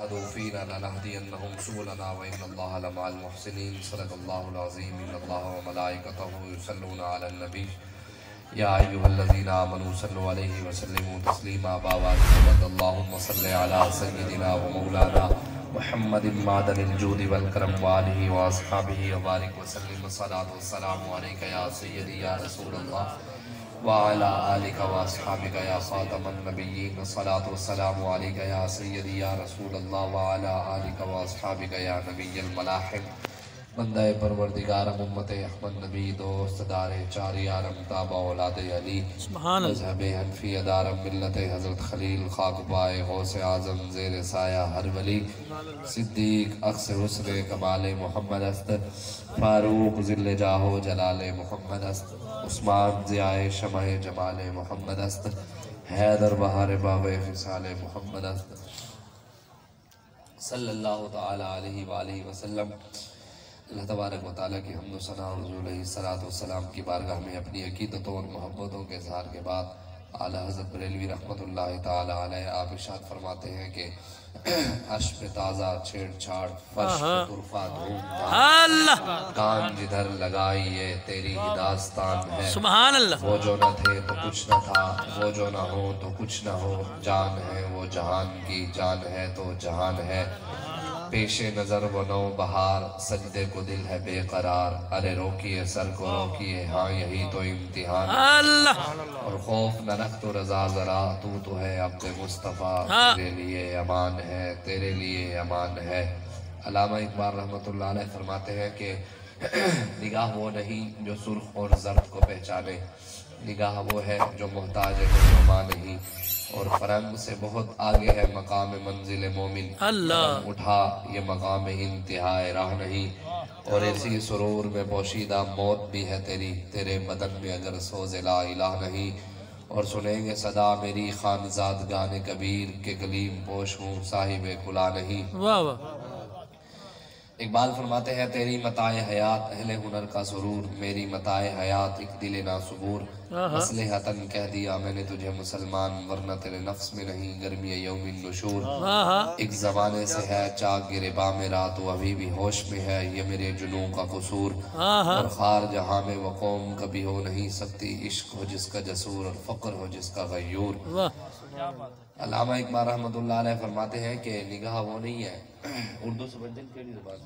जाहदू फीना लनहदियन्नहुम सुबुलना व इन्नल्लाह लमअल मुहसिनीन। सदक़ल्लाहुल अज़ीम। इन्नल्लाह व मलाइकतहु युसल्लूना अलन नबी या अय्युहल्लज़ीना आमनू सल्लु अलैहि व सल्लिमू तस्लीमा। अल्लाहुम्मा सल्लि अला सय्यिदिना व मौलाना मुहम्मदिन मादनिल जूदि वल करम व आलिहि व अस्हाबिहि व बारिक व सल्लिम। सलातु व सलामु अलैका या सय्यदी या रसूलल्लाह व अला आलिका व अस्हाबिका या खातमन नबिय्यीन। सलातु व सलामु अलैका या सय्यदी या रसूलल्लाह व अला आलिका व अस्हाबिका या नबिय्युल मलाहिम। बंदा परवरदिगार उम्मत अहमद नबी दोस्त दारे चारी आलम ताबा औलाद अली मज़हब हनफी अदारम मिल्लत हज़रत खलील खाक पाए गौसे आज़म ज़ेर साया हर वली सिद्दीक अक्स हुस्न कमाल मोहम्मद अस्त फारूक ज़िल्ले जाहो जलाल मोहम्मद अस्त उस्मान ज़ियाए शमाए जमाल मोहम्मद अस्त हैदर बहार बाबे फ़िसाल मोहम्मद अस्त सल्लल्लाहु तआला अलैहि व आलिहि वसल्लम। अल्लाह तबारक व तआला की हम्द व सना और हुज़ूर अलैहिस्सलातु वस्सलाम की बारगाह में अपनी अक़ीदतों और मोहब्बतों के इज़हार के बाद आला हज़रत बरेलवी रहमतुल्लाहि तआला अलैह आप इरशाद फरमाते हैं कि अर्श पे ताज़ा छेड़छाड़ फर्श पे तुरफ़ा धूम कान जिधर लगाई ये तेरी ही दास्तान है। सुभान अल्लाह। वो जो न थे तो कुछ न था, वो जो न हो तो कुछ न हो, जान है वो जहान की, जान है तो जहान है। पेशे नजर वो नौ बहार, सजदे को दिल है बेकरार। अरे रोकिए सर को रोकिए, हाँ यही तो इम्तिहान। और खौफ न रख तो रजा जरा, तू तो है अब्दे मुस्तफ़ा, तेरे लिए अमान है, तेरे लिए अमान है। अल्लामा इकबाल रहमतुल्लाह अलैह फरमाते हैं कि निगाह वो नहीं जो सुर्ख और जर्द को पहचाने, निगाह वो है जो मोहताज है नुमा नहीं। और फरंग से बहुत आगे है मकाम मंजिल मोमिन, अल्लाह उठा ये मकाम इंतहाए राह नहीं। और इसी सुरूर में पोशीदा मौत भी है तेरी, तेरे बदन में अगर सोज़े ला इलाह नहीं। और सुनेंगे सदा मेरी खानजाद गाने कबीर के कलीम पोश हूँ साहिब खुला नहीं। वाह वाह। इकबाल फरमाते हैं तेरी मताए हयात अहले हुनर का सुरूर, मेरी मताए हयात एक दिल ना सुबूर। मसले हतन कह दिया मैंने तुझे मुसलमान, वरना तेरे नफ्स में नहीं गर्मी यौमिन नुशूर। एक जमाने से है चाक गिरबा मेरा, तो अभी भी होश में है ये मेरे जुनूं का कसूर। और खार जहाँ में वो कौम कभी हो नहीं सकती, इश्क हो जिसका जसूर और फक्र हो जिसका गयूर। अल्लामा इकबाल रहमतुल्लाह अलैह फरमाते हैं कि निगाह वो नहीं है, उर्दू समझते हैं केड़ी ज़बान।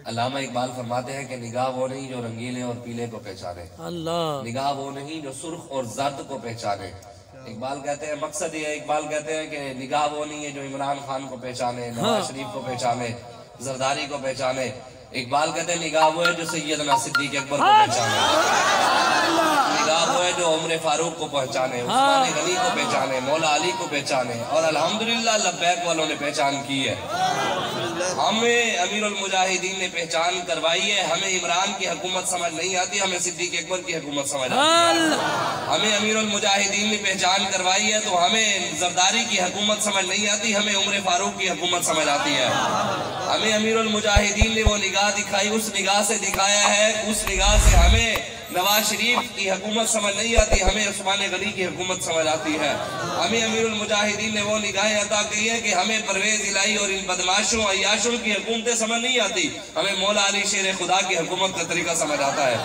अल्लामा इकबाल फरमाते हैं कि निगाह वो नहीं जो रंगीले और पीले को पहचाने, अल्लाह निगाह वो नहीं जो सुर्ख और जर्द को पहचाने। इकबाल कहते हैं मकसद ये है, इकबाल कहते हैं कि निगाह वो नहीं है जो इमरान खान को पहचाने, नवाज शरीफ को पहचाने, जरदारी को पहचाने। इकबाल कहते हैं निगाह वो है जो सैयदना सिद्दीक अकबर को पहचाने, निगाह वो है जो उमर फारूक को पहचाने, उस्मान गनी को पहचाने, मौला अली को पहचाने। और अल्हम्दुलिल्लाह लब्बैक वालों ने पहचान की है, हमें अमीरुल मुजाहिदीन ने पहचान करवाई है। हमें इमरान की हुकूमत समझ नहीं आती, हमें सिद्दीक अकबर की हुकूमत समझ आती है। हमें अमीरुल मुजाहिदीन ने पहचान करवाई है तो हमें जरदारी की हुकूमत समझ नहीं आती, हमें उमर फारूक की हुकूमत समझ आती है। हमें अमीरुल मुजाहिदीन ने वो निगाह दिखाई, उस निगाह से दिखाया है, उस निगाह से हमें नवाज शरीफ की हुकूमत समझ नहीं आती, हमें उस्मान गनी की हुकूमत समझ आती है। हमें अमीरुल मुजाहिदीन ने वो निगाहें अता की है कि हमें परवेज इलाही और इन बदमाशों अय्याशों की हुकूमतें समझ नहीं आती, हमें मौला अली शेर खुदा की हुकूमत का तरीका समझ आता है।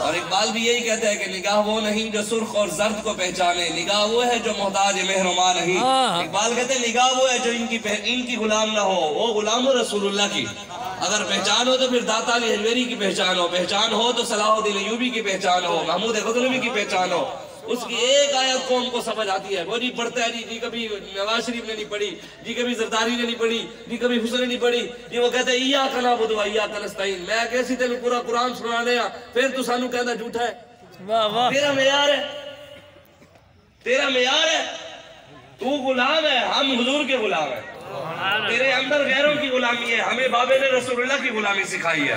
और इकबाल भी यही कहते हैं कि निगाह वो नहीं जो सुर्ख और जर्द को पहचाने, निगाह वो है जो मोहताज मेहरुमा नहीं। इकबाल कहते हैं निगाह वो है जो इनकी गुलाम ना हो, वो गुलाम हो रसूलुल्लाह की। अगर पहचान हो तो फिर दाता अली हजवेरी की पहचान हो, पहचान हो तो सलाहुद्दीन अय्यूबी की पहचान हो, महमूद गज़नवी की पहचान हो। उसकी एक आयत कौम को समझ आती है, वो नहीं पढ़ता है जी कभी नवाज शरीफ ने नहीं पढ़ी जी, कभी जरदारी ने नहीं पढ़ी जी, कभी हुसैन ने नहीं पढ़ी जी। वो कहते इय्याका नअबुदु व इय्याका नस्तईन, मैं कैसी तेन पूरा कुरान सुनाने आ, फिर तू सानू कहना झूठा है। वाह वाह। तेरा मेयार है, तेरा मेयार है, तू गुलाम है, हम हुजूर के गुलाम है। तेरे अंदर गैरों की गुलामी है, हमें बाबे ने रसूलुल्लाह की गुलामी सिखाई है।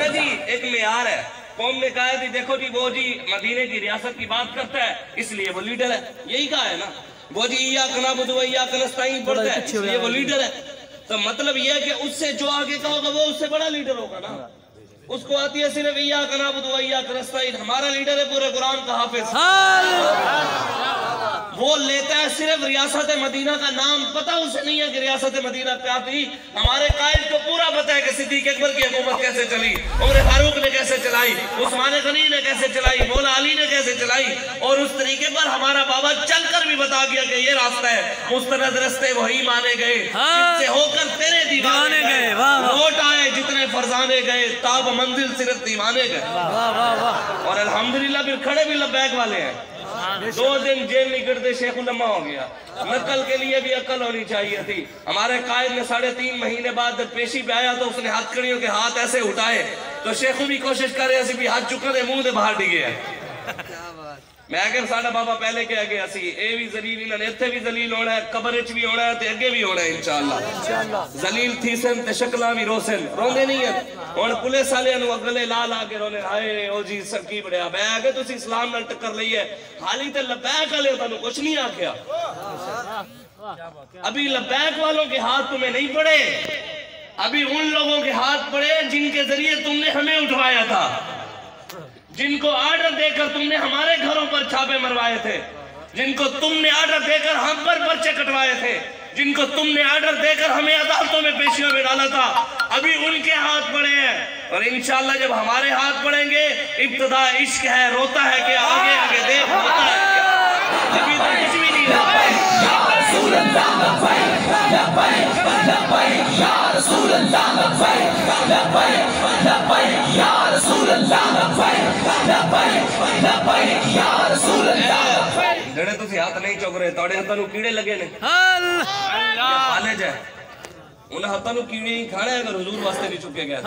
जी एक मेयार है, कौम ने कहा थी देखो जी वो जी मदीने की रियासत की बात करता है इसलिए वो लीडर है, यही कहा है ना। वो जी इय्याका नअबुदु व इय्याका नस्तईन पढ़ता है, इसलिए वो लीडर है। तो मतलब ये है कि उससे जो आगे का होगा वो उससे बड़ा लीडर होगा ना। उसको आती है सिर्फ इय्याका नअबुदु व इय्याका नस्तईन। हमारा लीडर है पूरे कुरान का हाफिज। वो लेता है सिर्फ रियासत मदीना का नाम, पता उसे नहीं है कि रियासत मदीना क्या थी। हमारे कायद को पूरा पता है कि सिद्दीक अकबर की हुकूमत कैसे चली, उमर फारूक ने कैसे चलाई, उस्मान गनी ने कैसे चलाई, मौला अली ने कैसे चलाई। और उस तरीके पर हमारा बाबा चलकर भी बता गया कि ये रास्ता है, मुस्तनद रास्ते वही माने गए जिससे होकर तेरे दीवाने गए, लौट आए जितने फरजाने गए, ताब मंजिल सिर्फ दीवाने गए। और अल्हम्दुलिल्लाह फिर खड़े भी लब्बैक वाले हैं। 2 दिन जेल निकलते शेख उलमा हो गया। नकल के लिए भी अकल होनी चाहिए थी। हमारे कायद ने 3.5 महीने बाद जब पेशी पे आया तो उसने हथकड़ियों के हाथ ऐसे उठाए तो शेखू भी कोशिश करे ऐसे भी हाथ चुका दे मुंह दे बाहर डिगे है। मैं अगर साडा बाबा पहले कह गया सी ए भी जलील इन्होंने इत्थे भी जलील होना है, कब्र विच भी होना है ते अगे भी होना है इंशाअल्लाह। जलील थी सन ते शक्लां भी रोसन रोंदे नहीं है। हुण पुलिस वाले नु अगले ला ला के रोने हाय ओ जी सब की बड़या मैं आगे तुसी इस्लाम नाल टक्कर लई है, हाली ते लबैक वाले तानू कुछ नहीं आख्या। अभी लबैक वालों के हाथ तुम्हें नहीं पड़े, अभी उन लोगों के हाथ पड़े जिनके जरिए तुमने हमें उठवाया था, जिनको ऑर्डर देकर तुमने हमारे घरों पर छापे मरवाए थे, जिनको तुमने ऑर्डर देकर हम पर पर्चे कटवाए थे, जिनको तुमने ऑर्डर देकर हमें अदालतों में पेशियों में डाला था, अभी उनके हाथ पड़े हैं। और इंशाअल्लाह जब हमारे हाथ पड़ेंगे, इब्तिदा इश्क है, रोता है कि आगे आगे देख, होता है अभी तो कुछ भी नहीं होता है। जड़े तुसी हाथ नहीं चुक रहे, तोड़े हाथों नूं कीड़े लगे ने खाने जाए, उन हाथों नूं कीड़े ही खाने अगर हुजूर वास्ते नहीं चुके गए।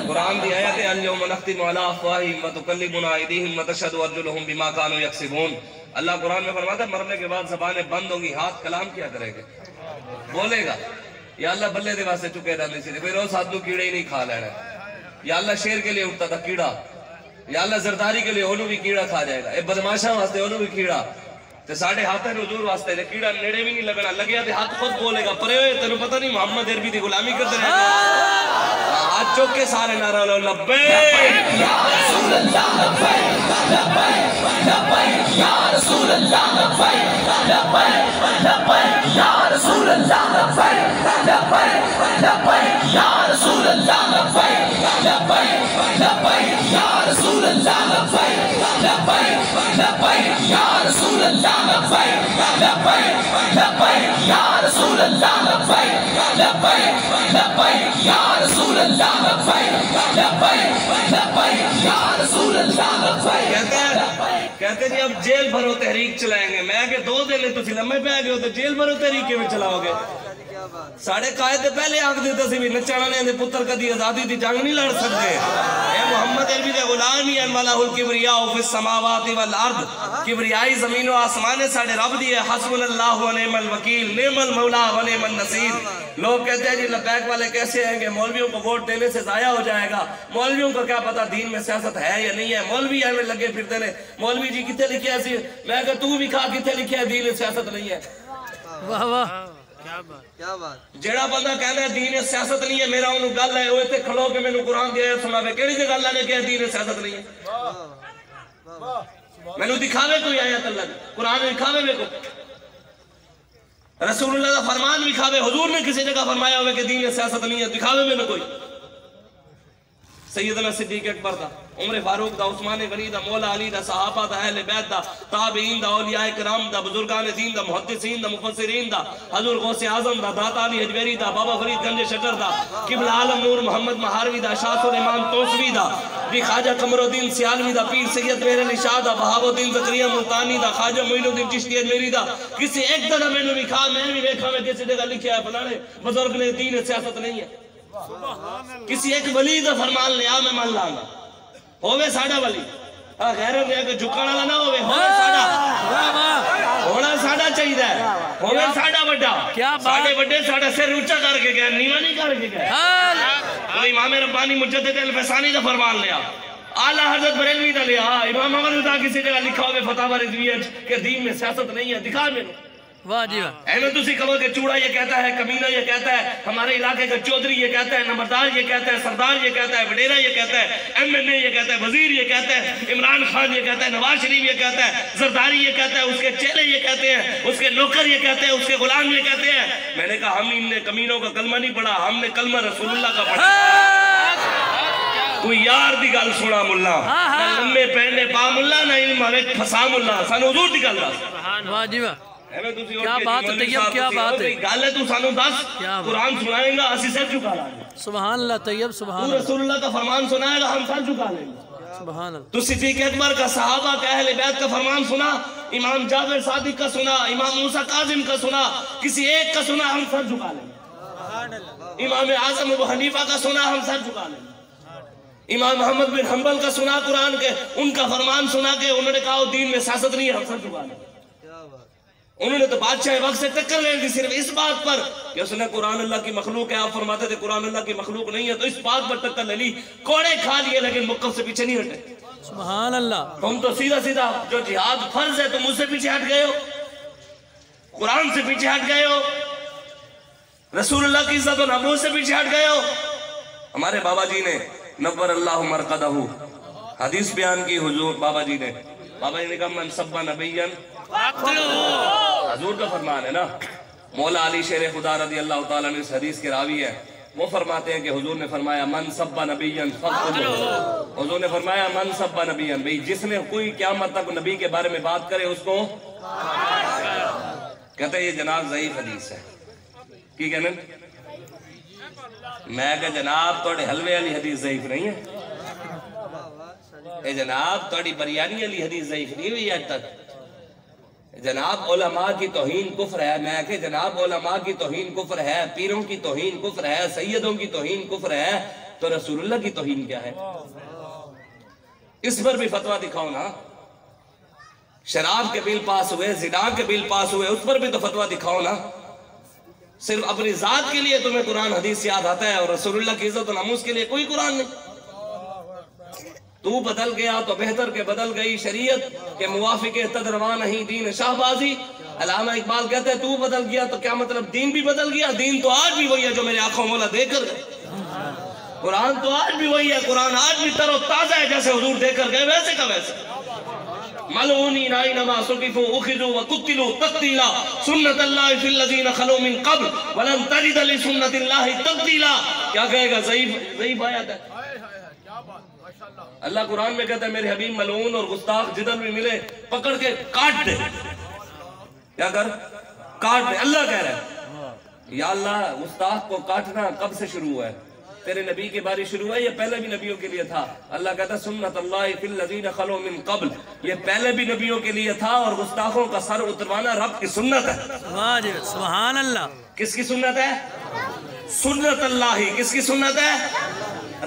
कुरान दी आयत है अल-यौम नख्तिमु अला अफ़वाहिहिम व तुकल्लिमुना अयदीहिम व तशहदु अर्जुलुहुम बिमा कानू यक्सिबून। अल्लाह कुरान में फरमाता है मरने के बाद ज़बानें बंद होंगी, हाथ कलाम क्या करेंगे, बोलेगा या अल्लाह बल्ले दे वास्ते चुके रहने से फिर रोज साधु कीड़े ही नहीं खा लेना, या अल्लाह शेर के लिए उठता था कीड़ा, या अल्लाह जरदारी के लिए ओनू भी कीड़ा खा जाएगा, ए बदमाशा वास्ते ओनू भी कीड़ा। ते साढ़े हाथ है हुजूर वास्ते ने कीड़ा नेड़े भी नहीं लगना, लगे ते हाथ खुद बोलेगा परे होए तेनु पता नहीं मोहम्मद अरबी दी गुलामी करते रहे। हाथ चौक के सारे नारा लो लब्बैक या रसूल अल्लाह लब्बैक लब्बैक लब्बैक या रसूल अल्लाह लब्बैक लब्बैक लब्बैक या रसूल अल्लाह लब्बैक लब्बैक लब्बैक या रसूल अल्लाह लब्बैक लब्बैक लब्बैक या रसूल अल्लाह लब्बैक लब्बैक लब्बैक या रसूल अल्लाह लब्बैक लब्बैक लब्बैक या रसूल अल्लाह लब्बैक लब्बैक लब्बैक या रसूल अल्लाह लब्बैक लब्बैक लब्बैक या रसूल अल्लाह लब्बैक। कहते जी अब जेल भरो तहरीक चलाएंगे। मैं के 2 दिन तुसी लम्बे पे आ गए हो तो जेल भरो तहरीक में चलाओगे। साढ़े कायद पहले आख देते सी भी नचण वाले दे पुत्र कदी आजादी दी जंग नहीं लड़ सकते। ए मोहम्मद अरबी दे गुलाम ही अन वाला हुल किबरिया फिस समावाति वल अर्द, किबरियाई जमीन व आसमान साढ़े रब दी है। हस्बुनल्लाहु व निअमल वकील, निअमल मौला व निअमन नसीर। लोग कहते हैं जी लब्बैक वाले कैसे आएंगे, मौलवियों को वोट देने से जाया हो जाएगा। मौलवियों को क्या पता दीन में सियासत है या नहीं है। मौलवी एवं लगे फिरते ने मौलवी जी कितने लिखे सी, मैं कहा तू भी खा कितने लिखे है दीन सियासत नहीं है। वाह वाह क्या बात। जेड़ा बंदा कहना है दीन सियासत नहीं है, मेरा उन्होंने गल है वो इतने खलो के मैंने कुरान दी आयत सुनावे केड़ी सी गल है कि दीन सियासत नहीं है। मैंने दिखावे कोई आयत अल्लाह कुरान में दिखावे मेरे को, रसूलुल्लाह का फरमान दिखावे, हुजूर ने किसी जगह फरमाया हुआ कि दीन सियासत नहीं है, दिखावे मैंने कोई। सैयदना सिद्दीक अकबर दा, उमर फारूक दा, उस्मान गनी दा, मौला अली दा, सहाबा दा, अहले बैत दा, ताबईन दा, औलियाए किराम दा, बुजुर्गान दीन दा, मुहद्दिसीन दा, मुफस्सिरीन दा, हजूर गौसे आजम दा, दाता अली हजवेरी दा, बाबा फरीद गंज शटर दा, किबला आलम नूर मोहम्मद महारवी दा, शाह सुलेमान तौसवी दा, भी ख्वाजा कमरुद्दीन सियालवी दा, पीर सैयद मेहर अली शाह दा, बहाउद्दीन ज़करिया मुल्तानी दा, ख्वाजा मोइनुद्दीन चिश्ती अजमेरी दा। किसी एक तरह मैंने भी खा मैं भी देखा मैं किसी जगह लिखा है फलाने बुजुर्ग ने दीन सियासत नहीं है। किसी एक वली का फरमान लिया मैं मान लांगा, होवे साडा वली गैरों के झुकण वाला ना होवे, होवे साडा होना साडा चाहिए, होवे साडा बड़ा, साडे बड़े साडा सिर ऊंचा करके गए, नीवा नहीं करके गए। कोई इमाम रब्बानी मुजद्दिद अल-फसानी का फरमान लिया आला हजरत बरेलवी ने लिया इमाम अहमद रजा किसी जगह लिखा हुआ फतवा रिजविया के दीन में सियासत नहीं है, दिखा मेरे। वाह जी वाह। एवं तुसी कहो कि चूड़ा ये कहता है, कमीना ये कहता है, हमारे इलाके का चौधरी ये कहता है, नंबरदार ये कहता है, सरदार ये कहता है, वडेरा ये कहता है, MNA ये कहता है, वजीर ये कहता है, इमरान खान ये कहता है, नवाज शरीफ ये कहता है, जरदारी ये कहता है, उसके चेले ये कहते हैं, उसके नौकर ये कहते हैं, उसके गुलाम ये कहते हैं। मैंने कहा हम इन कमीनों का कलमा नहीं पढ़ा, हमने कलमा रसूलुल्लाह का पढ़ा। कोई यार दी गल सुना मुल्ला, ना लम्बे पहने पा मुल्ला, ना इल्म हमें फसा मुल्ला, सानू हुजूर दी गल दस। वाह जी वाह। क्या बात है तैयब, क्या बात है। गल है तू सानू दस, कुरान सुनाएगा असी सर झुका लाएंगे। सुभान अल्लाह तैयब, सुभान अल्लाह। रसूलुल्लाह का फरमान सुनाएगा हम सर झुका लेंगे। सुभान अल्लाह। तू सिद्दीक़ अकबर का, सहाबा का, अहले बैत का फरमान सुना, इमाम जाबिर सादिक का सुना, इमाम मूसा काजिम का सुना, किसी एक का सुना हम सर झुका लेंगे। इमाम आज़म अबू हनीफा का सुना हम सर झुका लेंगे। इमाम अहमद बिन हंबल का सुना कुरान के, उनका फरमान सुना के उन्होंने कहा दीन में सियासत नहीं है, हम सर झुका लेंगे। उन्होंने तो बादशाह वक्त से टक्कर ले ली सिर्फ इस बात पर कि उसने कुरान अल्लाह की मखलूक है, आप फरमाते थे कुरान अल्लाह की मखलूक नहीं है, तो इस बात पर टक्कर ले ली, कोड़े खा लिए लेकिन मुक्कब से पीछे नहीं हटे। सुभान अल्लाह। तुम तो सीधा सीधा जो जिहाद फर्ज है तुम उससे पीछे हट गए हो, कुरान से पीछे हट गए हो, रसूलुल्लाह की इज्जत और नमूज से पीछे हट गए हो। हमारे बाबा जी ने नव्वर अल्लाहु मरकदहु हदीस बयान की, हुजूर बाबा जी ने कहा मन सब्बा नबिय्यन हजूर का फरमान है ना। मौला अली शेर खुदा रज़ी अल्लाह ताला ने इस हदीस के रावी है, वो फरमाते हैं कि हुजूर ने फरमाया मन सब्बा नबिय्यन फक़्तुलू। हुजूर ने फरमाया मन सब्बा नबिय्यन, भाई जिसने कोई क़यामत तक नबी के बारे में बात करे उसको कहते हैं ये जनाब ज़ईफ़ हदीस है। की कहने मैं क्या जनाब थोड़े हलवे वाली हदीस ज़ईफ़ नहीं है, ए जनाब थोड़ी बिरयानी वाली हदीस ज़ईफ़ नहीं हुई आज तक। जनाब उलमा की तौहीन कुफ्र है, मैं के जनाब उलमा की तौहीन कुफ्र है, पीरों की तौहीन कुफ्र है, सैयदों की तौहीन कुफ्र है, तो रसूलुल्लाह की तौहीन क्या है? इस पर भी फतवा दिखाओ ना। शराब के बिल पास हुए, ज़िना के बिल पास हुए, उस पर भी तो फतवा दिखाओ ना। सिर्फ अपनी जात के लिए तुम्हें कुरान हदीस याद आता है और रसूलुल्लाह की इज्जत और नमूज के लिए कोई कुरान नहीं। तू बदल गया तो बेहतर के बदल गई, शरीयत के मुवाफिक तदरवा नहीं दीन शाहबाजी। अल्लामा इकबाल कहते हैं तू बदल गया तो क्या मतलब, दीन भी बदल गया। दीन तो आज भी वही है जो मेरे आंखों मौला देकर गए, कुरान तो आज भी वही है, कुरान आज भी तरो ताजा है जैसे हुजूर देकर गए वैसे का वैसे। मलऊनी नाइनमा सुकिफू उखिजू व कुतिलू तक्तीला सुन्नतल्लाहि फिल लज़ीना खलू मिन क़ब्ल वलन तजिद लि सुन्नतिल्लाहि तब्दीला। क्या कहेगा, ज़ईफ़ आयत है। अल्लाह कुरान में कहता है मेरे हबीब मलऊन और गुस्ताख जिधर भी मिले पकड़ के काट दे। क्या कर, काट दे। अल्लाह कह रहा है या अल्लाह गुस्ताख को काटना कब से शुरू हुआ है? तेरे नबी के बारे शुरू है, ये पहले भी नबियों के लिए था। अल्लाह कहता है सुन्नतल्लाहि फिल लज़ीना खलू मिन क़ब्ल, ये पहले भी नबियों के लिए था और गुस्ताखों का सर उतरवाना रब की सुन्नत है। वाह जी सुभान अल्लाह। किसकी सुन्नत है? सुन्नतल्लाहि। किसकी सुन्नत है?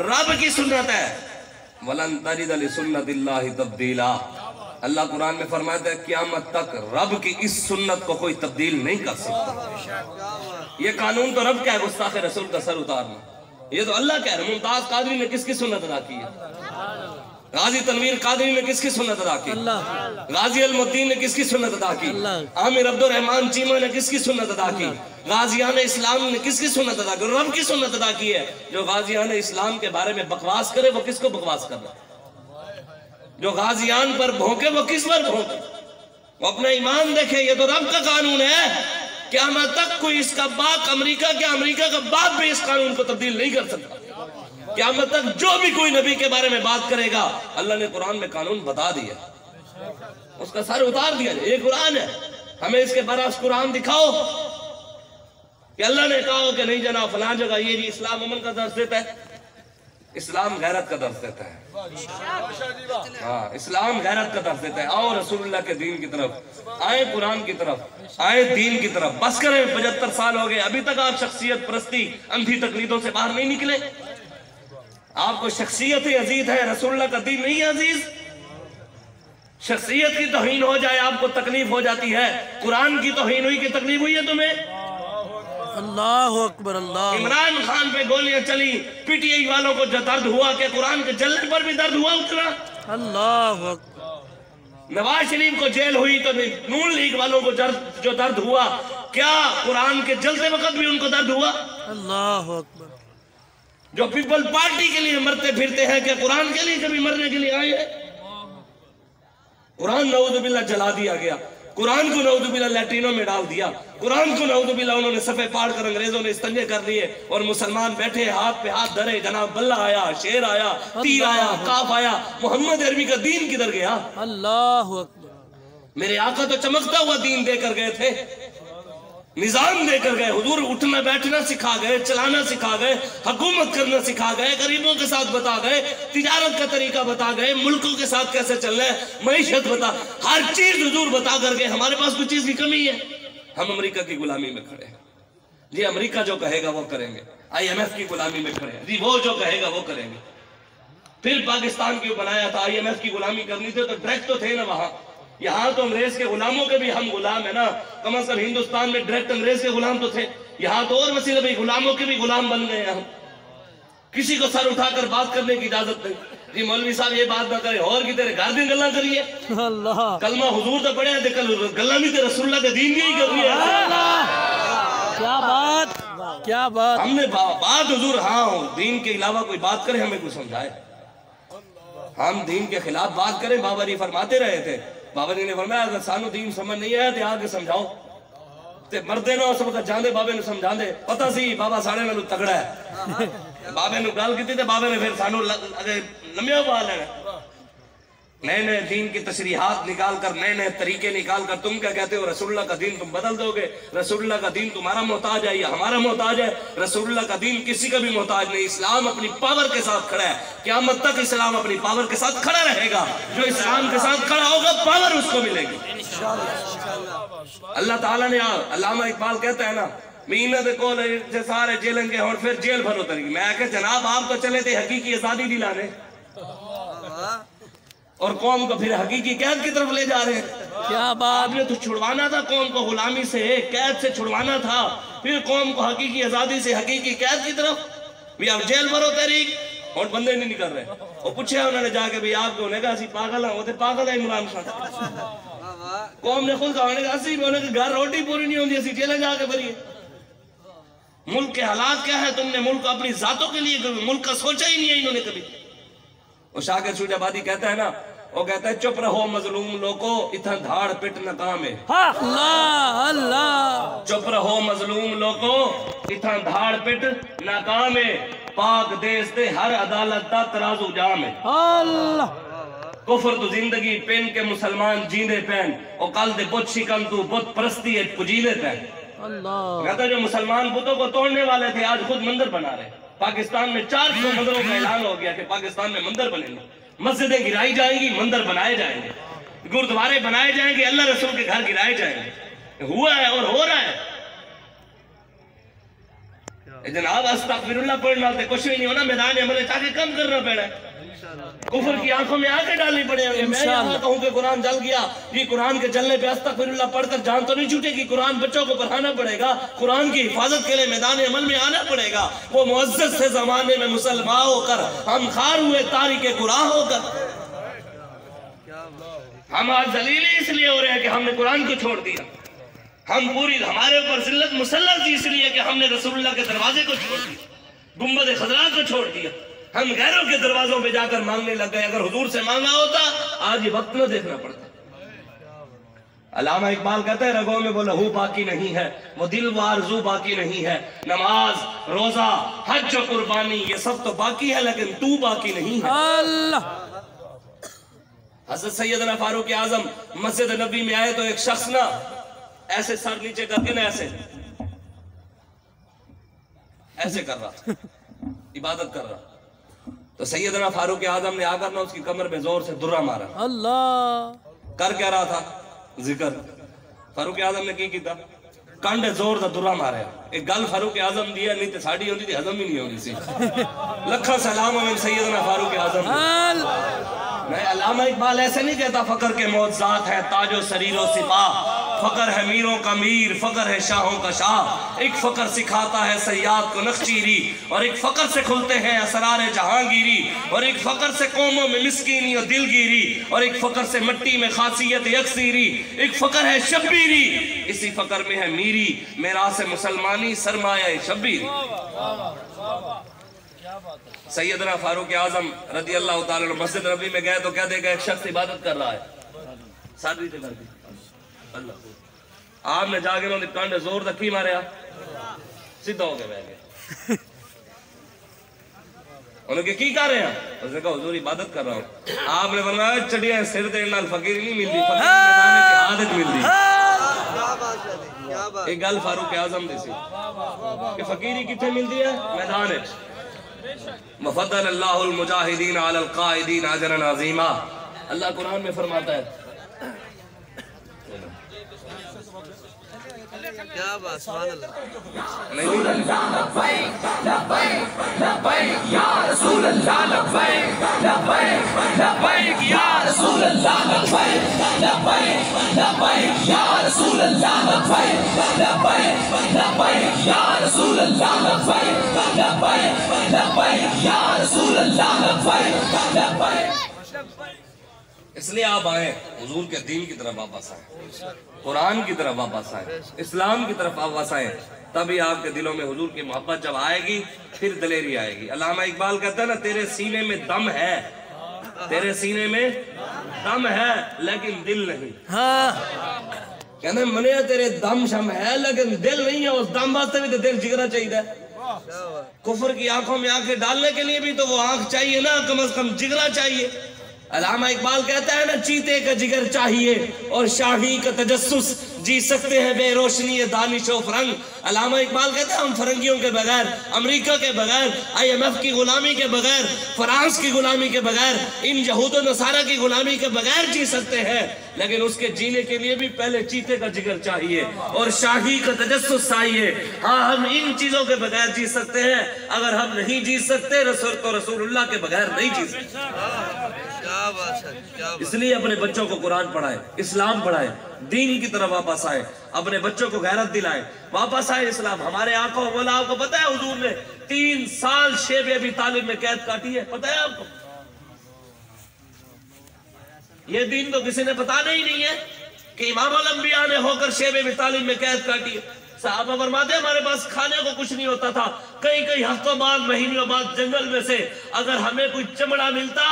रब की सुन्नत है। वलन तजिद लि सुन्नतिल्लाहि तब्दीला। अल्लाह कुरान में फरमाता है क़यामत तक रब की इस सुन्नत को कोई तब्दील नहीं कर सकता। ये कानून तो रब का है, गुस्ताखे रसूल का सर उतारना। ये तो अल्लाह कह रहा है। मुमताज कादरी ने किसकी सुन्नत अदा की है? गाजी तनवीर कादरी ने किसकी सुन्नत अदा की? गाजी अलमुद्दीन ने किसकी सुन्नत अदा की? आमिर अब्दुर रहमान चीमा ने किसकी सुन्नत अदा की? गाजियान इस्लाम ने किसकी सुन्नत अदा की? रब की सुन्नत अदा की है। जो गाजियान इस्लाम के बारे में बकवास करे वो किसको बकवास कर रहा है? जो गाजियान पर भौंके वो किस पर भौंके? वो अपना ईमान देखे। ये तो रब का कानून है। क़यामत तक कोई इसका बाप अमेरिका का बाप भी इस कानून को तब्दील नहीं कर सकता। क़यामत तक जो भी कोई नबी के बारे में बात करेगा अल्लाह ने कुरान में कानून बता दिया, उसका सर उतार दिया। ये कुरान है, हमें इसके बरअक्स कुरान दिखाओ कि अल्लाह ने कहा कि नहीं जना फलां जगह ये जी इस्लाम अमन का दर्ज देता है, इस्लाम गैरत का दर्ज देता है। हाँ, इस्लाम गैरत का दर्ज देता है। आओ रसूलुल्लाह के दीन की तरफ आए, कुरान की तरफ आए, दीन की तरफ। बस करें, 75 साल हो गए अभी तक आप शख्सियत परस्ती अंधी तकलीदों से बाहर नहीं निकले। आपको शख्सियत अजीज है, रसूलुल्लाह का दीन नहीं है अजीज। शख्सियत की तौहीन हो जाए आपको तकलीफ हो जाती है, कुरान की तौहीन हुई कि तकलीफ हुई है तुम्हें? अल्लाह अकबर अल्लाह। इमरान खान पे गोलियां चली, पीटीआई वालों को जो दर्द हुआ कि कुरान के जलने पर भी दर्द हुआ उतना। अल्लाह अकबर। नवाज शरीफ को जेल हुई तो नून लीग वालों को जो दर्द हुआ, क्या कुरान के जलते वक्त भी उनको दर्द हुआ? अल्लाह अकबर। जो पीपल पार्टी के लिए मरते फिरते हैं, क्या कुरान के लिए कभी मरने के लिए आए हैं? कुरान नऊजुबिल्लाह जला दिया गया, कुरान को नऊजुबिल्लाह लैट्रिनों में डाल दिया, कुरान को नऊजुबिल्लाह उन्होंने सफे पाड़ कर अंग्रेजों ने इस्तंजे कर लिए और मुसलमान बैठे हाथ पे हाथ धरे। जनाब बल्ला आया, शेर आया, तीर आया, काफ आया, मोहम्मद अरबी का दीन किधर गया? अल्लाह अकबर। मेरे आका तो चमकता हुआ दीन देकर गए थे, निजाम देकर गए। हुजूर उठना बैठना सिखा गए, चलाना सिखा गए, हुकूमत करना सिखा गए, गरीबों के साथ बता गए, तिजारत का तरीका बता गए, मुल्कों के साथ कैसे चलना है, मईशत बता, हर चीज हुजूर बता कर गए। हमारे पास कोई चीज की कमी है? हम अमेरिका की गुलामी में खड़े हैं जी, अमेरिका जो कहेगा वो करेंगे। IMF की गुलामी में खड़े हैं जी, वो जो कहेगा वो करेंगे। फिर पाकिस्तान क्यों बनाया था? IMF की गुलामी करनी थी तो डायरेक्ट तो थे ना वहां। यहाँ तो अंग्रेज के गुलामों के भी हम गुलाम है ना, कम से कम हिंदुस्तान में डायरेक्ट अंग्रेज के गुलाम तो थे। यहाँ तो और वसीले भाई गुलामों के भी गुलाम बन गए हैं हम। किसी को सर उठाकर बात करने की इजाजत नहीं जी। मौलवी साहब ये बात ना करे और की तेरे घर दिन गल्ला करिए। अल्लाह कलमा हुजूर तो पढ़े कल गल्ला भी तेरे रसूलुल्लाह के दीन की ही कर रही है। क्या बात, क्या बात। हमने बात हुजूर हाँ दीन के अलावा कोई बात करे हमें कोई समझाए। हम दीन के खिलाफ बात करें, बाबा जी फरमाते रहे थे, बाबा जी ने फरमाया अगर सानू दीन समझ नहीं आया तो आके समझाओ ते मरदे ना उस वक्त जांदे बाबे ने समझा दे। पता सी बाबा साढ़े नालों तगड़ा है, बाबे ने गल की ते बाबे ने फिर सानू लम्या पा लेना। नए नए दीन की तशरीहात निकाल कर, नए नए तरीके निकाल कर तुम क्या कहते हो रसूलुल्लाह का दीन तुम बदल दोगे, रसूलुल्लाह का दीन तुम्हारा मोहताज है या हमारा मोहताज है? रसूलुल्लाह का दीन किसी का भी मोहताज नहीं। इस्लाम अपनी पावर के साथ खड़ा है, क़यामत तक इस्लाम अपनी पावर के साथ खड़ा रहेगा। जो इस्लाम के साथ खड़ा होगा पावर उसको मिलेगी। अल्लाह ताला ने, अल्लामा इकबाल कहता है ना, मीनत को सारे जेलेंगे और फिर जेल भरो तरी। मैं कह जनाब आप तो चले थे हकीकी आजादी दिलाने और कौम को फिर हकीकी कैद की तरफ ले जा रहे हैं। क्या बात। आपने तो छुड़वाना था कौम को गुलामी से, कैद से छुड़वाना था, फिर कौम को हकीकी आजादी से हकीकी कैद की तरफ भी आप जेल भरो तहरीक और बंदे नहीं निकल रहे। और पूछे उन्होंने जाके भी आपको उन्हें कहा पागल है, वो तो पागल है इमरान खान। कौम ने खुद कहा घर रोटी पूरी नहीं होती, असि जेल जाके भरिए। मुल्क के हालात क्या है? तुमने मुल्क अपनी जातों के लिए मुल्क का सोचा ही नहीं है इन्होंने कभी। और शाकिर शुजाबादी कहता है ना, वो कहता है चुप रहो मजलूम लोगो इतना धाड़ पिट नकाम है। अल्लाह अल्लाह। चुप रहो मजलूम लोगो इतना धाड़ पिट नाकाम है, पाक देश दे हर अदालत दा तराजू जाम है। अल्लाह। कुफर तो जिंदगी पेन के मुसलमान जींदे पैन, और कल दे बुत शिकन तू बुत परस्ती है पुजीदे पैन। अल्लाह। कहता जो मुसलमान बुतों को तोड़ने वाले थे आज खुद मंदिर बना रहे। पाकिस्तान में 400 मंदिरों का ऐलान हो गया कि पाकिस्तान में मंदिर बनेंगे, मस्जिदें गिराई जाएंगी, मंदिर बनाए जाएंगे, गुरुद्वारे बनाए जाएंगे, अल्लाह रसूल के घर गिराए जाएंगे। हुआ है और हो रहा है। जनाब अस्तगफिरुल्लाह पढ़ना तो कुछ भी नहीं होना, मैदान अमल जाके कम करना पड़ा है। कुफर की आंखों में आके डालनी पड़ेगी। मैं यहाँ कहूँ कि कुरान जल गया, ये कुरान के जलने पे अस्तगफिरुल्लाह पढ़कर जान तो नहीं छूटेगी। कुरान बच्चों को पढ़ाना पड़ेगा, कुरान की हिफाजत के लिए मैदान अमल में आना पड़ेगा। वो मुअज़्ज़ज़ से जमाने में मुसलमान होकर हम खार हुए तारीके कुरान होकर हम आज जलीले इसलिए हो रहे हैं कि हमने कुरान को छोड़ दिया। हम पूरी हमारे ऊपर जिल्लत मुसल्लत थी इसलिए कि हमने रसूलुल्लाह के दरवाजे को छोड़ दिया, गुंबद खज़रा को छोड़ दिया। हम गैरों के दरवाजों पे जाकर मांगने लग गए। अगर हुजूर से मांगा होता आज ये वक्त न देखना पड़ता। अल्लामा इकबाल कहते हैं रगों में वो लहू बाकी नहीं है, वो दिल व आरज़ू बाकी नहीं है। नमाज रोजा हज कुर्बानी ये सब तो बाकी है, लेकिन तू बाकी नहीं है। अल्लाह। हज़रत सैयदना फारूक आज़म मस्जिद नबी में आए तो एक शख्स ना ऐसे सर नीचे करके ना ऐसे कर रहा, इबादत कर रहा। तो सैयदना फारूक आज़म ने आकर ना उसकी कमर में जोर से दुर्रा मारा। अल्लाह। कर क्या रहा था? जिक्र। फारूक आज़म ने की किया? कंडे जोर दा दुर्रा मारे। एक गल फारूक आज़म दी है, नहीं तो साड़ी होती थी हजम ही नहीं होनी सी। लखा सलाम है सैयदना फारूक आज़म। मैं अल्लामा इकबाल ऐसे नहीं कहता फकर के मौजज़ात है ताजो सरीरो सिपा, फकर है मीरों का मीर, फकर है शाहों का शाह। एक फकर सिखाता है सयाद को नक्शीरी, और एक फकर से खुलते हैं असरार जहांगीरी, और एक फकर से कौमों में मिस्कीनी और दिलगिरी, और एक फकर से मिट्टी में खासियत यकसीरी। एक फकर है शब्बीरी, इसी फकर में है मीरी, मेरा से मुसलमानी सरमाया शब्बीरी। सैयदना फारूक आजम रजी अल्लाह ताला अन्हु मस्जिद नबी में गए तो क्या देखा, एक शख्स इबादत कर रहा है, सादगी से करती अल्लाह। आपने जाके उन्होंने कांडे जोर रखी मारे, सीधा हो गया बैठ गया। उन्होंने की कर रहे हैं, उसने कहा हुजूर इबादत कर रहा हूँ। आपने फरमाया चढ़िया सिर दे नाल फकीर नहीं मिलती, आदत मिलती। एक गल फारूक आजम दी सी कि फकीरी कितने मिलती है, मैदान है। वफ़द्दल अल्लाहुल मुजाहिदीन अलल काइदीन अजरन अज़ीमा, अल्लाह कुरान में फरमाता है। क्या बात, सुभान अल्लाह। या रसूल अल्लाह, लब्बैक लब्बैक लब्बैक या रसूल अल्लाह, लब्बैक लब्बैक लब्बैक या रसूल अल्लाह, लब्बैक लब्बैक लब्बैक या रसूल अल्लाह, लब्बैक लब्बैक लब्बैक या रसूल अल्लाह, लब्बैक लब्बैक। इसलिए आप आए, हुजूर के दीन की तरफ वापस आए, कुरान की तरफ वापस आए, इस्लाम की तरफ वापस आए, तभी आपके दिलों में हुजूर की मोहब्बत जब आएगी फिर दलेरी आएगी। अल्लामा इकबाल कहता है ना, तेरे सीने में दम है, तेरे सीने में दम है लेकिन दिल नहीं। कहते मने तेरे दम शम है लेकिन दिल नहीं है, उस दम वास्ते भी तो दिल जिगरा चाहिए। कुफर की आंखों में आंखें डालने के लिए भी तो वो आंख चाहिए ना, कम से कम जिगरा चाहिए। अल्लामा इकबाल कहता है ना, चीते का जिगर चाहिए और शाही का तजस्सुस, जी सकते हैं बेरोशनी दानिश और फरंग। अल्लामा इकबाल कहते हैं हम फरंगियों के बगैर, अमेरिका के बगैर, IMF की गुलामी के बगैर, फ्रांस की गुलामी के बगैर, इन यहूद और नसारा की गुलामी के बगैर जी सकते हैं, लेकिन उसके जीने के लिए भी पहले चीते का जिगर चाहिए और शाही का तजस्सुस चाहिए। हाँ, हम इन चीजों के बगैर जी सकते हैं, अगर हम नहीं जी सकते तो रसूलुल्लाह के बगैर नहीं जी सकते। इसलिए अपने बच्चों को कुरान पढ़ाए, इस्लाम पढ़ाए, दीन की तरफ वापस आए, अपने बच्चों को गैरत दिलाए, वापस आए इस्लाम। हमारे आंखों बोला, आपको पता है हुजूर ने 3 साल शेब अबी तालिब में कैद काटी है, पता है आपको? ये दीन तो किसी ने बताना ही नहीं है कि इमाम अल अंबिया ने होकर शेब अबी तालिब में कैद काटी है। साहबा फरमाते हमारे पास खाने को कुछ नहीं होता था, कई हफ्तों बाद, महीनों बाद जंगल में से अगर हमें कोई चमड़ा मिलता,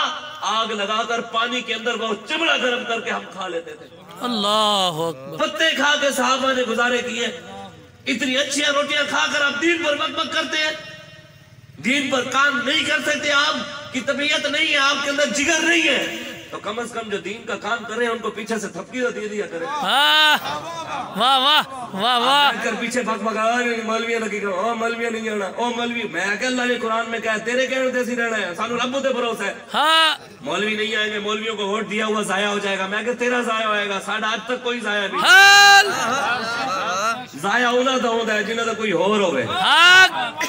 आग लगाकर पानी के अंदर वो चमड़ा गर्म करके हम खा लेते थे। अल्लाह अकबर। पत्ते खा के साहबा ने गुजारे किए। इतनी अच्छी रोटियां खाकर आप दीन पर बकबक करते हैं, दीन पर काम नहीं कर सकते, आपकी तबीयत नहीं है, आपके अंदर जिगर नहीं है, तो कम से कम जो दीन का काम कर रहे हैं उनको पीछे से थपकी दे दिया करें। वाह वाह वाह वाह कर पीछे भगभगा मौलवी लगी, ओ मौलवी नहीं आना, ओ मौलवी। मैं अल्लाह ने कुरान में कहा तेरे कहने जैसी रहना है, सानू रब ते भरोसा है। हाँ, मौलवी नहीं आएंगे, मौलवियों को वोट दिया हुआ जाया हो जाएगा। मैं तेरा जाया होएगा, साडा आज तक कोई जाया नहीं। जाया उन्हां दा होंदा है जिन्हां दा कोई होर होवे।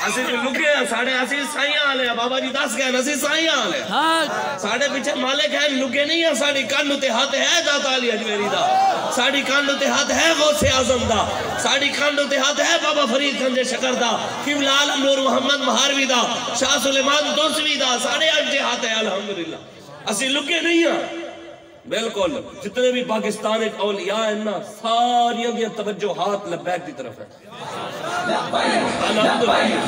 ਅਸੀਂ ਕੋਈ ਲੁਕੇ ਸਾਡੇ ਅਸੀਂ ਸਾਈਆਂ ਵਾਲੇ ਆ, ਬਾਬਾ ਜੀ ਦੱਸ ਗਏ ਅਸੀਂ ਸਾਈਆਂ ਵਾਲੇ ਹਾਂ, ਸਾਡੇ ਪਿੱਛੇ ਮਾਲਿਕ ਹੈ, ਲੁਕੇ ਨਹੀਂ ਆ। ਸਾਡੀ ਕੰਨ ਉਤੇ ਹੱਥ ਹੈ ਦਾਤਾ ਅਲੀ ਅਜਮੇਰੀ ਦਾ, ਸਾਡੀ ਕੰਨ ਉਤੇ ਹੱਥ ਹੈ ਗੌਸੇ ਆਜ਼ਮ ਦਾ, ਸਾਡੀ ਕੰਨ ਉਤੇ ਹੱਥ ਹੈ ਬਾਬਾ ਫਰੀਦ ਖੰਜੇ ਸ਼ਕਰ ਦਾ, ਕਿਬਲਾ ਆਲਮ ਨੂਰ ਮੁਹੰਮਦ ਮਹਾਰਵੀ ਦਾ, शाह सुलेमान दोसवी दा, साढ़े अज हाथ है अल्हम्दुलिल्लाह। असि लुके नहीं हाँ, बिल्कुल। जितने भी पाकिस्तान एक औलिया है ना, सारियों की तवज्जो हाथ लब्बैक की तरफ है।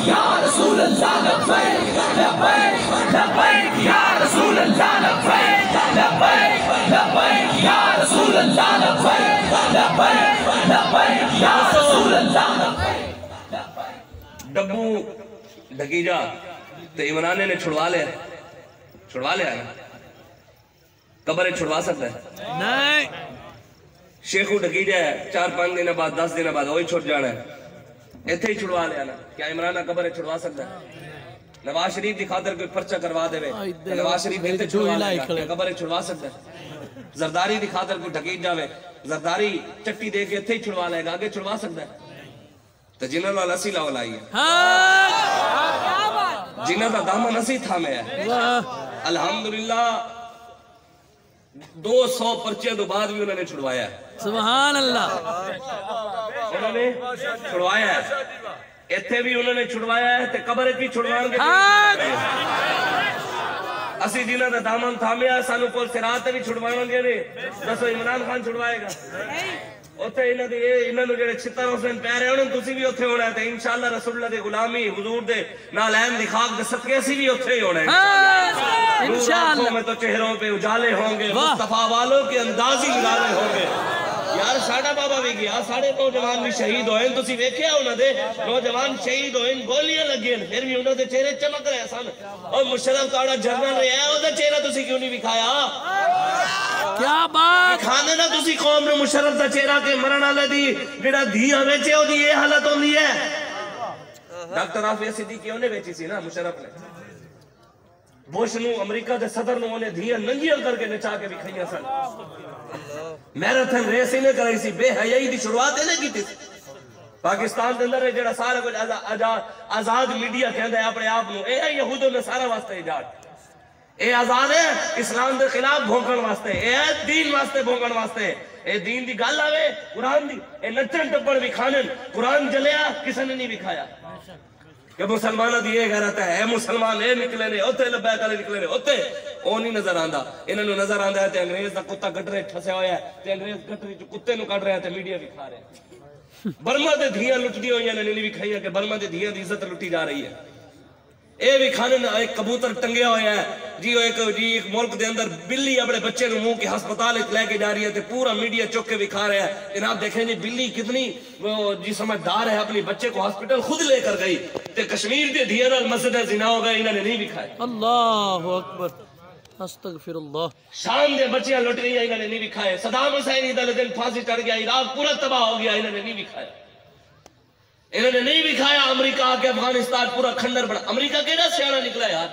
या रसूल अल्लाह लब्बैक लब्बैक लब्बैक या रसूल अल्लाह लब्बैक लब्बैक लब्बैक या रसूल अल्लाह लब्बैक लब्बैक लब्बैक या रसूल अल्लाह लब्बैक। डब्बू ढकीजा तो इमरान ने छुड़वा लिया ना, कब्र छुड़वा सकता है नहीं। शेखू ढकीजा है, 4-5 दिन बाद 10 दिन बाद वही छुट जाना है, इथे ही छुड़वा लिया ना। क्या इमरान कब्र छुड़वा सकता है? नवाज शरीफ की खातर कोई पर्चा करवा दे, नवाज शरीफ इथे छुड़वा लेगा, कब्र छुड़वा सकता है? जरदारी की खातर कोई ढकीज जावे, जरदारी चट्टी दे के इथे ही छुड़वा लेगा, आगे छुड़वा सकता है? तो जिन्होंने वाला असी लाओ लाई है, जिन्हों का दामन असी थामे है। अल्हम्दुलिल्लाह 200 पर्चियां तो बाद भी उन्होंने छुड़वाया है। सुभान अल्लाह। उन्होंने छुड़वाया है, इत्थे भी उन्होंने छुड़वाया है, ते कब्र भी छुड़वाएंगे। असी जिन्हां दा दामन थामिया सानू कोल सिरात भी छुड़वाएंगे ने। दसो इमरान खान छुड़वाएगा? उत्थे इन्हां दे इन्हां नूं जेड़े छितर हुसैन पै रहे होने, तुसी भी उत्थे होना है ते इंशाअल्लाह रसूलुल्लाह दे गुलामी हुजूर दे नाल ऐन दी खाक दे सदके असी भी उत्थे ही होना है इंशाअल्लाह। में तो चेहरों पे उजाले होंगे, मुस्तफा वालों के अंदाज ही निराले होंगे। यार साडा बाबा भी गया, साडे नौजवान भी शहीद होए, तुसी वेख्या उन्हां दे नौजवान शहीद होए, गोलियां लगी, फिर भी उन्हां दे चेहरे चमक रहे सन। और मुशर्रफ तुहाडा जनरल रहा, ओहदा चेहरा तुसी क्यों नहीं विखाया? क्या बात खाने ना तुसी कौम ने मुशर्रफ दा चेहरा के मरण वाले दी जेड़ा धीया वेचे ओदी ये हालत होंदी है। डॉक्टर आफिया सिद्दीकी ओने वेची सी ना मुशर्रफ ने, बुश नूं अमेरिका दे सदर नूं ओने धीया नंगियां करके नचा के विखाइयां सन। मैराथन रेस इन्हें कराई सी, बेहयाई दी शुरुआत इन्हें की थी। पाकिस्तान के अंदर जेड़ा सारा कुछ आजाद मीडिया कहंदा है अपने आप नूं, ए यहूदो ने सारा वास्ते इजाद, ए आजाद है इस्लाम के खिलाफ भोंकण वास्ते, ए दीन वास्ते भोंकण वास्ते। ए दीन दी गल आवे कुरान दी, ए नचन टप्पड़ विखाने, कुरान जलिया किसी ने नहीं विखाया कि मुसलमानों की ये गैरत है, ए मुसलमान ए निकले ने उत्थे लब्बैक वाले निकले ने उत्थे, ओ नहीं नजर आंदा। इन्हां नूं नजर आंदा है ते अंग्रेज दा कुत्ता गटरे ठसिया होया है, ते अंग्रेज गटरी च कुत्ते नूं कढ रहा है ते मीडिया विखा रहा है। बर्मा दे धीयां लुटदी होईयां ने, नहीं विखाईयां कि बर्मा दे धीयां दी इज्जत लुटी जा रही है। ए भी खाने एक कबूतर टंगया होया है जी, एक मुल्क के अंदर बिल्ली अपने बच्चे को मुंह के हस्पताल लेके जा रही है, पूरा मीडिया चुक के विखा रहा है। जनाब देखें जी बिल्ली कितनी जी समझदार है, अपने बच्चे को हॉस्पिटल खुद लेकर गई, ते कश्मीर के धिया नाल मस्जिद जिना हो गए, इन्होंने नहीं विखाया। अल्लाहु अकबर, अस्तगफिरुल्लाह। शाम दे बच्चियां लुट गई, इन्होंने नहीं विखाए। सदाम हुसैन दा दिन फांसी चढ़ गया, इराक पूरा तबाह हो गया, इन्होंने नहीं विखाया। इन्होंने नहीं विखाया। अमेरिका आके अफगानिस्तान पूरा खंडर बना। अमेरिका केड़ा सियाना निकला यार,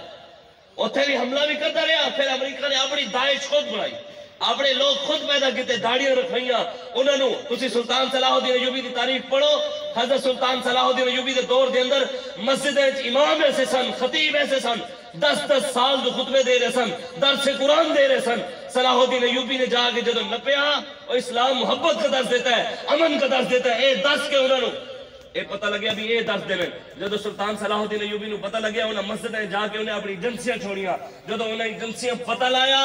उथे भी हमला भी करता रहा। फिर अमेरिका ने अपनी दाइश खुद बनाई, अपने लोग खुद पैदा किए, दाड़ियां रखाइया उन्होंने। तुसी सुल्तान सलाहुद्दीन अय्यूबी की तारीफ पढ़ो। हजरत सुल्तान सलाहुद्दीन अय्यूबी के दौर के अंदर मस्जिद इमाम ऐसे सन, खतीब ऐसे सन, 10-10 साल जो खुतबे दे रहे सन, दर्स कुरान दे रहे सन। सलाहुद्दीन अय्यूबी ने जाके जो नपया, और इस्लाम मोहब्बत का दर्स देता है, अमन का दर्स देता है, दस के उन्होंने ये पता लगे भी ये दस दिन जो सुल्तान सलाहुद्दीन अय्यूबी नूं पता लगे, उन्हें मस्जिद जाके उन्हें अपनी एजेंसियां छोड़ियां। जो उन्हें एजेंसियां पता लाया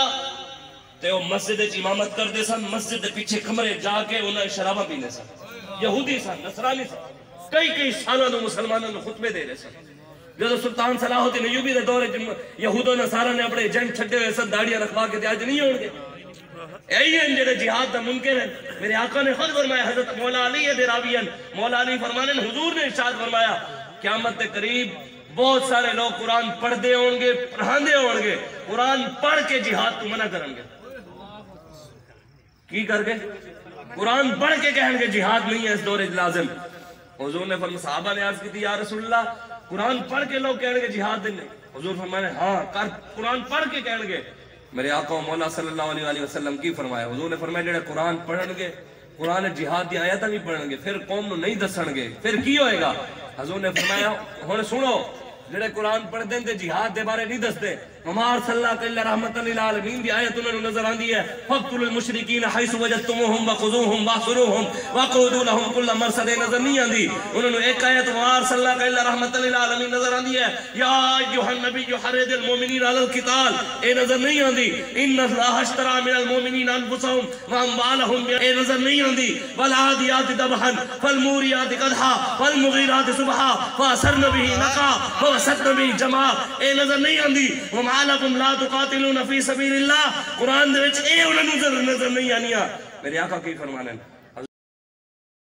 तो वो मस्जिद इमामत करते सन, मस्जिद के पीछे कमरे जाके उन्हें शराबा पीने सन। यहूदी सन, नसरानी सन, कई सालों मुसलमानों को खुतबे दे रहे सन। जो सुल्तान सलाहुद्दीन अय्यूबी के दौरे यहूदो नसारा ने अपने एजेंट छड्डे हुए सन, दाड़ियां रखवा के अज नहीं होंगे। यही है जेड़े जिहाद दा मुनकिर है। मेरे आका ने खुद फरमाया, हजरत मौला अली है रावियन, मौला अली फरमाने हुजूर ने इरशाद फरमाया, क़यामत के करीब बहुत सारे लोग कुरान पढ़ते होंगे, पढ़ाते होंगे, कुरान पढ़ के जिहाद को मना करेंगे। की करके? कुरान पढ़ के कहेंगे जिहाद नहीं है इस दौरे लाजिम। हुजूर ने फरमाया, सहाबा ने अर्ज की या रसूलल्लाह कुरान पढ़ के लोग कहेंगे जिहाद नहीं। हुजूर फरमाने हाँ कर, कुरान पढ़ के कहेंगे। मेरे आका मौला सल्लल्लाहु अलैहि वसल्लम की फरमाया, हुजूर ने फरमाया जेड़े कुरान पढ़नगे, कुरान जिहाद दी आयतां भी पढ़नगे, फिर कौम नूं नहीं दसणगे, फिर की होएगा? हुजूर ने फरमाया हुण सुनो, जेड़े कुरान पढ़दे ते जिहाद दे बारे नहीं दसदे, हमार सल्लल्लाहु अलैहि रहमतुल लिल आलमीन दी आयत उन्हां नूं नजर आंदी है, फक्तुल मुशरिकीन हैसु वजदतुमुहुम वखुजुहुम वहसुरुहुम वक़उदु लहुम कुल्ल मरसद, नजर नहीं आंदी। उन्हां नूं एक आयत हमार सल्लल्लाहु अलैहि रहमतुल लिल आलमीन नजर आंदी है, या अय्युहन नबिय्यु हर्रिदिल मुमिनीन अलल क़िताल, ए नजर नहीं आंदी। इन्नल्लाह अश्तरा मिनल मुमिनीन अनफुसहुम व अम्वालहुम, ए नजर नहीं आंदी। वल आदियाति दबहन फल मूरियाति क़दहा फल मुगीराति सुबहा फअसरन बिही नक़ा फवसतन बिही जमा, ए नजर नहीं आंदी। मालकुम ला तुकातिलून फी सबीलिल्लाह, कुरान दे विच ए उन्हां नूं नजर नहीं आनिया। मेरे आका की फरमाने